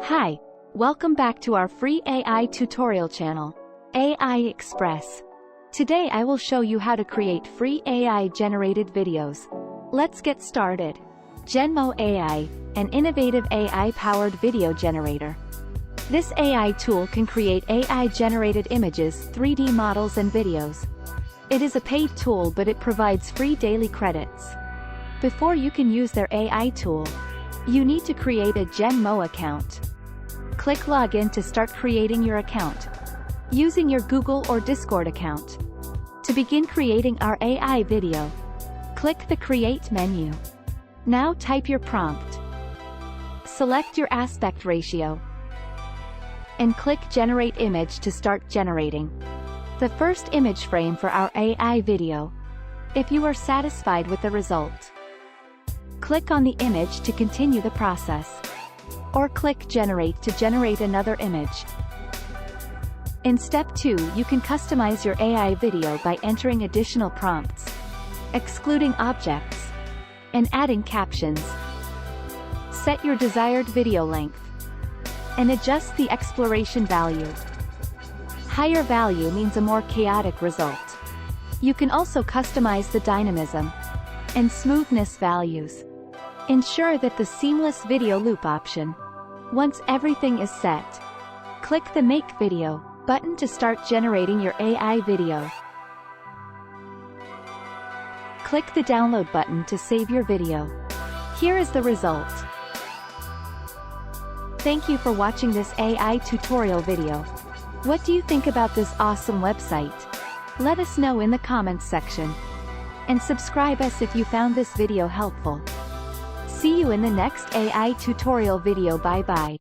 Hi, welcome back to our free AI tutorial channel, AI Express. Today I will show you how to create free AI-generated videos. Let's get started. Genmo AI, an innovative AI-powered video generator. This AI tool can create AI-generated images, 3D models and videos. It is a paid tool, but it provides free daily credits. Before you can use their AI tool, you need to create a Genmo account. Click Login to start creating your account, using your Google or Discord account. To begin creating our AI video, click the Create menu. Now type your prompt. Select your aspect ratio, and click Generate Image to start generating the first image frame for our AI video. If you are satisfied with the result, click on the image to continue the process, or click Generate to generate another image. In step 2, you can customize your AI video by entering additional prompts, excluding objects, and adding captions. Set your desired video length, and adjust the exploration value. Higher value means a more chaotic result. You can also customize the dynamism and smoothness values. Ensure that the seamless video loop option. Once everything is set, click the Make Video button to start generating your AI video. Click the Download button to save your video. Here is the result. Thank you for watching this AI tutorial video. What do you think about this awesome website? Let us know in the comments section. And subscribe us if you found this video helpful. See you in the next AI tutorial video. Bye bye.